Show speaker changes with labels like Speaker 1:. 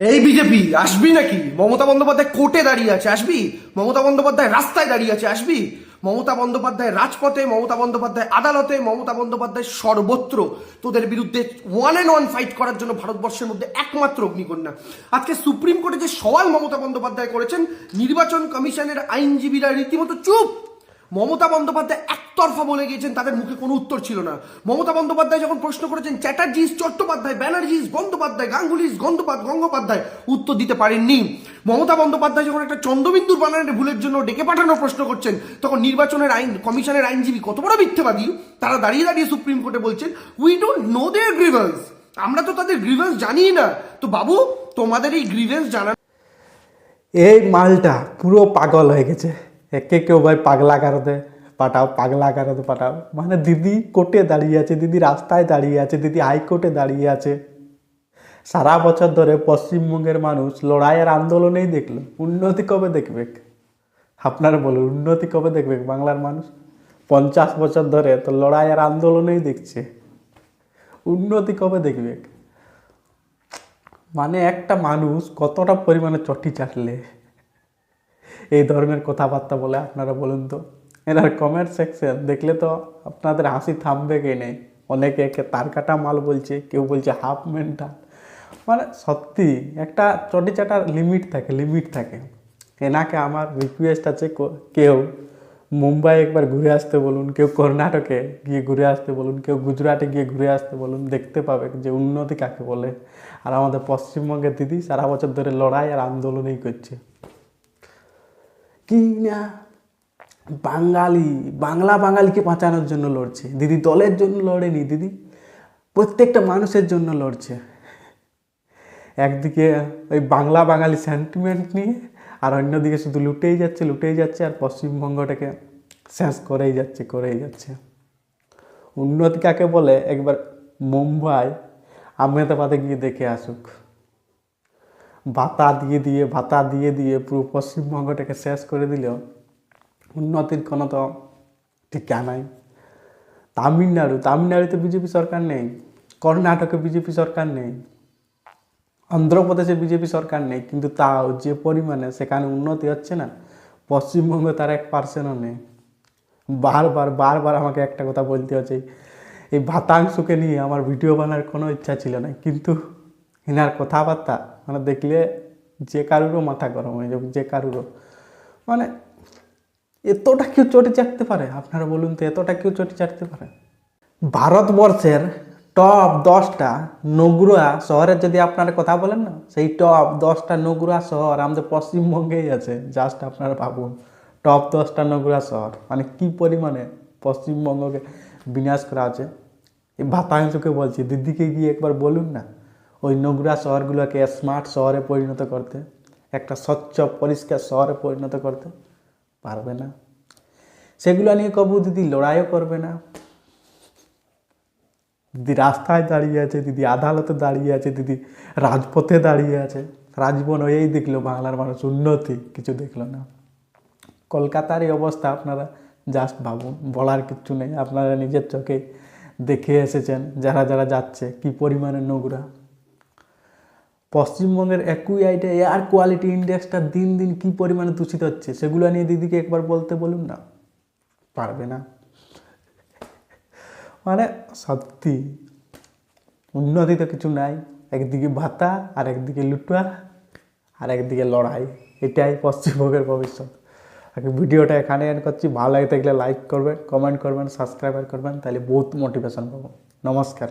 Speaker 1: এই বিজেপি আসবি নাকি? মমতা বন্দ্যোপাধ্যায় কোর্টে দাঁড়িয়ে আছে, আসবি? মমতা বন্দ্যোপাধ্যায় রাস্তায় দাঁড়িয়ে আছে, আসবি? মমতা বন্দ্যোপাধ্যায় রাজপথে, মমতা বন্দ্যোপাধ্যায় আদালতে, মমতা বন্দ্যোপাধ্যায় সর্বত্র তোদের বিরুদ্ধে ওয়ান অ্যান্ড ওয়ান ফাইট করার জন্য ভারতবর্ষের মধ্যে একমাত্র অগ্নিকন্যা। আজকে সুপ্রিম কোর্টে যে সওয়াল মমতা বন্দ্যোপাধ্যায় করেছেন, নির্বাচন কমিশনের আইনজীবীরা রীতিমতো চুপ। মমতা বন্দ্যোপাধ্যায় একতরফা বলে গিয়েছেন, তাদের মুখে কোনো উত্তর ছিল না। মমতা বন্দ্যোপাধ্যায় যখন প্রশ্ন করেছেন চ্যাটার্জি, চট্টোপাধ্যায়, ব্যানার্জি, বন্দ্যোপাধ্যায়, গাঙ্গুলি, গঙ্গোপাধ্যায় উত্তর দিতে পারেননি। মমতা বন্দ্যোপাধ্যায় যখন একটা চন্দ্রবিন্দুর বানানের ভুলের জন্য ডেকে পাঠানোর প্রশ্ন করছেন, তখন নির্বাচনের আইন কমিশনের আইনজীবী কত বড় মিথ্যেবাদী, তারা দাঁড়িয়ে দাঁড়িয়ে সুপ্রিম কোর্টে বলছেন we don't know their grievance, আমরা তো তাদের গ্রিভেন্স জানিই না। তো বাবু, তোমাদের এই গ্রিভেন্স জানা
Speaker 2: এই মালটা পুরো পাগল হয়ে গেছে। একে কেউ ভাই পাগলা কারোতে পাঠাও, পাগলা কারোতে পাঠাও। মানে দিদি কোর্টে দাঁড়িয়ে আছে, দিদি রাস্তায় দাঁড়িয়ে আছে, দিদি হাইকোর্টে দাঁড়িয়ে আছে। সারা বছর ধরে পশ্চিমবঙ্গের মানুষ লড়াইয়ের আন্দোলনেই দেখলো, উন্নতি কবে দেখবে? আপনারা বলুন, উন্নতি কবে দেখবে বাংলার মানুষ? 50 বছর ধরে তো লড়াইয়ের আন্দোলনেই দেখছে, উন্নতি কবে দেখবে? মানে একটা মানুষ কতটা পরিমাণে চটি চাটলে এই ধরনের কথাবার্তা বলে, আপনারা বলুন তো। এনার কমেন্ট সেকশন দেখলে তো আপনাদের হাসি থামবে কে নেই। অনেকে একে তার কাটা মাল বলছে, কেউ বলছে হাফ মেন্টাল। মানে সত্যি একটা চটি চাটার লিমিট থাকে, লিমিট থাকে। এনাকে আমার রিকোয়েস্ট আছে, কেউ মুম্বাই একবার ঘুরে আসতে বলুন, কেউ কর্ণাটকে গিয়ে ঘুরে আসতে বলুন, কেউ গুজরাটে গিয়ে ঘুরে আসতে বলুন, দেখতে পাবে যে উন্নতি কাকে বলে। আর আমাদের পশ্চিমবঙ্গের দিদি সারা বছর ধরে লড়াই আর আন্দোলনই করছে কি না। বাঙালিকে বাঁচানোর জন্য লড়ছে দিদি, দলের জন্য লড়েনি দিদি, প্রত্যেকটা মানুষের জন্য লড়ছে। একদিকে ওই বাঙালি সেন্টিমেন্ট নিয়ে, আর অন্যদিকে শুধু লুটেই যাচ্ছে, আর পশ্চিমবঙ্গটাকে শেষ করেই যাচ্ছে। উন্নতি কাকে বলে একবার মুম্বাই, আহমেদাবাদে গিয়ে দেখে আসুক। ভাতা দিয়ে দিয়ে পুরো পশ্চিমবঙ্গটাকে শেষ করে দিলেও উন্নতির কোনো তো ঠিকা নাই। তামিলনাড়ুতে বিজেপি সরকার নেই, কর্ণাটকে বিজেপি সরকার নেই, অন্ধ্রপ্রদেশে বিজেপি সরকার নেই, কিন্তু তাও যে পরিমাণে সেখানে উন্নতি হচ্ছে না, পশ্চিমবঙ্গে তার 1%ও নেই। বারবার আমাকে একটা কথা বলতে হচ্ছে, এই ভাতাংশকে নিয়ে আমার ভিডিও বানার কোনো ইচ্ছা ছিল না, কিন্তু এনার কথাবার্তা মানে দেখলে যে কারুরও মাথা গরম হয়ে যাবে, যে কারুরও। মানে এতটা কেউ চটি চাটতে পারে? আপনারা বলুন তো, এতটা কেউ চটি চাটতে পারে? ভারতবর্ষের টপ 10টা নগুরা শহরের যদি আপনারা কথা বলেন না, সেই টপ 10টা নগুরা শহর আমাদের পশ্চিমবঙ্গেই আছে। জাস্ট আপনারা ভাবুন, টপ 10টা নগুরা শহর, মানে কি পরিমাণে পশ্চিমবঙ্গকে বিনাশ করা আছে। এই ভাতাংশকে বলছি, দিদিকে গিয়ে একবার বলুন না ওই নোংরা শহরগুলোকে স্মার্ট শহরে পরিণত করতে, একটা স্বচ্ছ পরিষ্কার শহরে পরিণত করতে পারবে না। সেগুলো নিয়ে কবু দিদি লড়াইও করবে না। দিদি রাস্তায় দাঁড়িয়ে আছে, দিদি আদালতে দাঁড়িয়ে আছে, দিদি রাজপথে দাঁড়িয়ে আছে। রাজভবন হয়েই দেখলো বাংলার মানুষ, উন্নতি কিছু দেখলো না। কলকাতার এই অবস্থা আপনারা জাস্ট ভাবুন, বলার কিচ্ছু নেই। আপনারা নিজের চোখে দেখে এসেছেন, যারা যাচ্ছে কি পরিমাণে নোংরা। পশ্চিমবঙ্গের একুআইটা এয়ার কোয়ালিটি ইন্ডেক্সটা দিন দিন কি পরিমাণে দূষিত হচ্ছে, সেগুলো নিয়ে দিদিকে একবার বলতে বলুন না, পারবে না। মানে সত্যি উন্নতি তো কিছু নাই, একদিকে ভাতা আর একদিকে লুটা আর একদিকে লড়াই। এটাই পশ্চিমবঙ্গের ভবিষ্যৎ। ভিডিওটা এখানে এন্ড করছি। ভালো লাগে থাকলে লাইক করবেন, কমেন্ট করবেন, সাবস্ক্রাইব করবেন, তাহলে বহুত মোটিভেশন পাবো। নমস্কার।